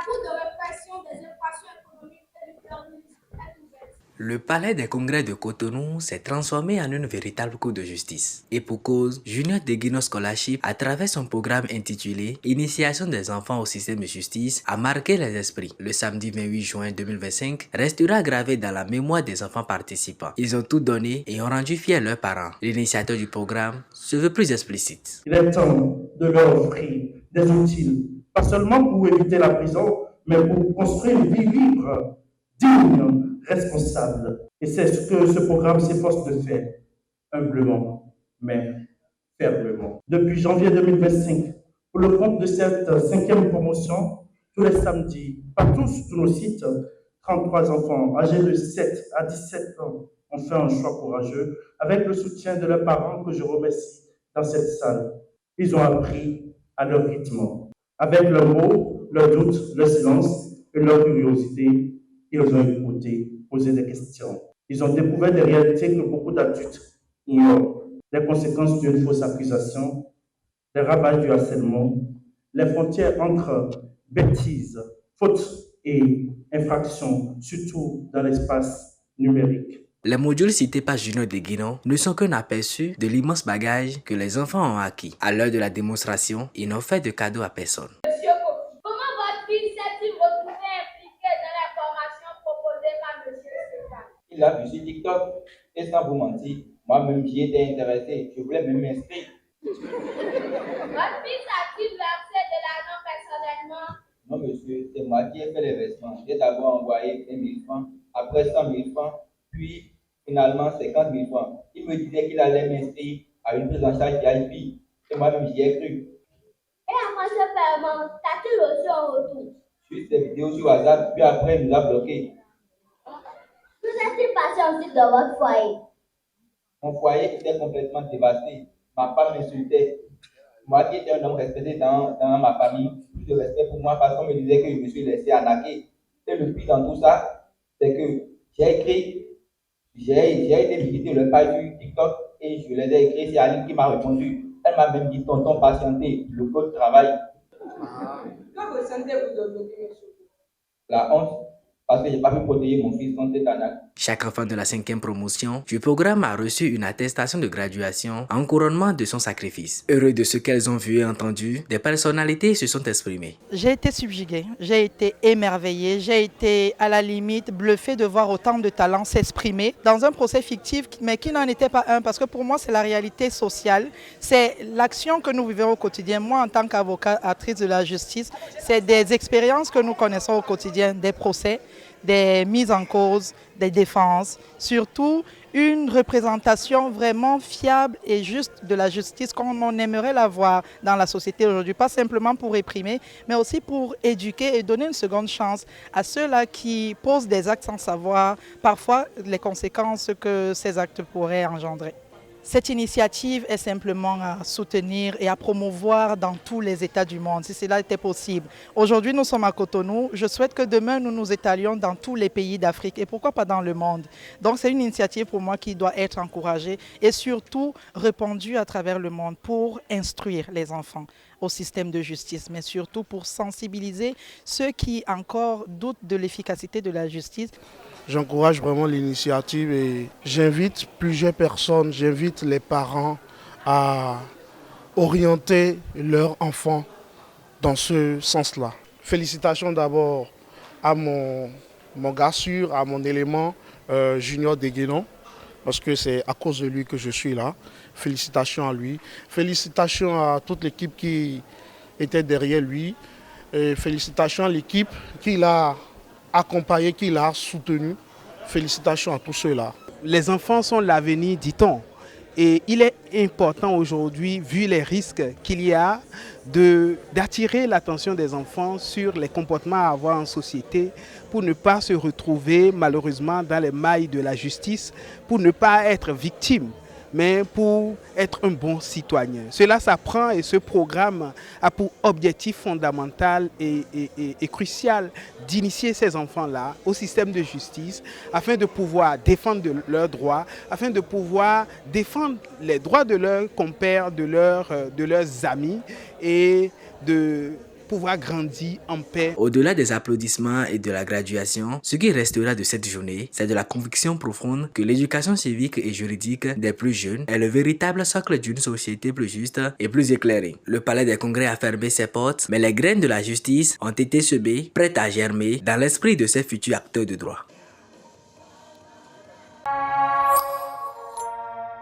cour de répression des infractions économiques et du terrorisme est ouverte. Le palais des congrès de Cotonou s'est transformé en une véritable cour de justice. Et pour cause, Junior Deguino Scholarship, à travers son programme intitulé Initiation des enfants au système de justice, a marqué les esprits. Le samedi 28 juin 2025 restera gravé dans la mémoire des enfants participants. Ils ont tout donné et ont rendu fiers leurs parents. L'initiateur du programme se veut plus explicite. Il est temps de leur offrir des outils, pas seulement pour éviter la prison, mais pour construire une vie libre, digne, responsable. Et c'est ce que ce programme s'efforce de faire, humblement, mais fermement. Depuis janvier 2025, pour le compte de cette cinquième promotion, tous les samedis, partout sur tous nos sites, 33 enfants âgés de 7 à 17 ans ont fait un choix courageux avec le soutien de leurs parents que je remercie dans cette salle. Ils ont appris à leur rythme. Avec leurs mots, leurs doutes, leur silence et leur curiosité, ils ont écouté, posé des questions. Ils ont découvert des réalités que beaucoup d'adultes ignorent. Les conséquences d'une fausse accusation, les ravages du harcèlement, les frontières entre bêtises, fautes et infractions, surtout dans l'espace numérique. Les modules cités par Junior Deguino ne sont qu'un aperçu de l'immense bagage que les enfants ont acquis. À l'heure de la démonstration, ils n'ont fait de cadeau à personne. Monsieur Ko, comment votre fille s'est-il retrouvée impliquée dans la formation proposée par Monsieur Stéphane? Il a vu sur TikTok et sans vous mentir, moi-même j'y étais intéressé, je voulais même m'inscrire. Votre fille s'active versé de l'argent personnellement? Non monsieur, c'est moi qui ai fait les versements. J'ai d'abord envoyé 20 000 francs, après 100 000 francs, puis finalement 50 000 francs. Il me disait qu'il allait m'inscrire à une prise en charge VIP et moi-même j'y ai cru. Et après ce paiement, t'as-tu reçu en retour? Juste des vidéos sur WhatsApp, puis après il nous a bloqués. Que s'est-il passé ensuite dans votre foyer? Mon foyer était complètement dévasté. Ma femme m'insultait. Moi qui étais un homme respecté dans ma famille, plus de respect pour moi parce qu'on me disait que je me suis laissé arnaquer. Et le pire dans tout ça, c'est que j'ai été visiter le page sur TikTok et je les ai écrits. C'est Aline qui m'a répondu. Elle m'a même dit, tonton, patientez, le code travail. Que ressentez-vous aujourd'hui, monsieur? La honte, parce que je n'ai pas pu protéger mon fils contre cette arnaque. Chaque enfant de la cinquième promotion du programme a reçu une attestation de graduation en couronnement de son sacrifice. Heureux de ce qu'elles ont vu et entendu, des personnalités se sont exprimées. J'ai été subjuguée, j'ai été émerveillée, j'ai été à la limite bluffée de voir autant de talents s'exprimer dans un procès fictif, mais qui n'en était pas un, parce que pour moi c'est la réalité sociale, c'est l'action que nous vivons au quotidien. Moi en tant qu'avocatrice de la justice, c'est des expériences que nous connaissons au quotidien, des procès, des mises en cause, des défenses, surtout une représentation vraiment fiable et juste de la justice comme on aimerait la voir dans la société aujourd'hui, pas simplement pour réprimer, mais aussi pour éduquer et donner une seconde chance à ceux-là qui posent des actes sans savoir parfois les conséquences que ces actes pourraient engendrer. Cette initiative est simplement à soutenir et à promouvoir dans tous les États du monde, si cela était possible. Aujourd'hui, nous sommes à Cotonou. Je souhaite que demain, nous nous étalions dans tous les pays d'Afrique et pourquoi pas dans le monde. Donc, c'est une initiative pour moi qui doit être encouragée et surtout répandue à travers le monde pour instruire les enfants au système de justice, mais surtout pour sensibiliser ceux qui encore doutent de l'efficacité de la justice. J'encourage vraiment l'initiative et j'invite plusieurs personnes, j'invite les parents à orienter leurs enfants dans ce sens-là. Félicitations d'abord à mon gars sûr, à mon élément Junior Deguino, parce que c'est à cause de lui que je suis là. Félicitations à lui. Félicitations à toute l'équipe qui était derrière lui. Et félicitations à l'équipe qui l'a accompagné, qui l'a soutenu. Félicitations à tous ceux-là. Les enfants sont l'avenir, dit-on. Et il est important aujourd'hui, vu les risques qu'il y a, d'attirer l'attention des enfants sur les comportements à avoir en société pour ne pas se retrouver malheureusement dans les mailles de la justice, pour ne pas être victime, mais pour être un bon citoyen. Cela s'apprend et ce programme a pour objectif fondamental et crucial d'initier ces enfants-là au système de justice afin de pouvoir défendre leurs droits, afin de pouvoir défendre les droits de leurs compères, de leurs amis et de pouvoir grandir en paix. Au-delà des applaudissements et de la graduation, ce qui restera de cette journée, c'est de la conviction profonde que l'éducation civique et juridique des plus jeunes est le véritable socle d'une société plus juste et plus éclairée. Le Palais des Congrès a fermé ses portes, mais les graines de la justice ont été semées, prêtes à germer dans l'esprit de ces futurs acteurs de droit.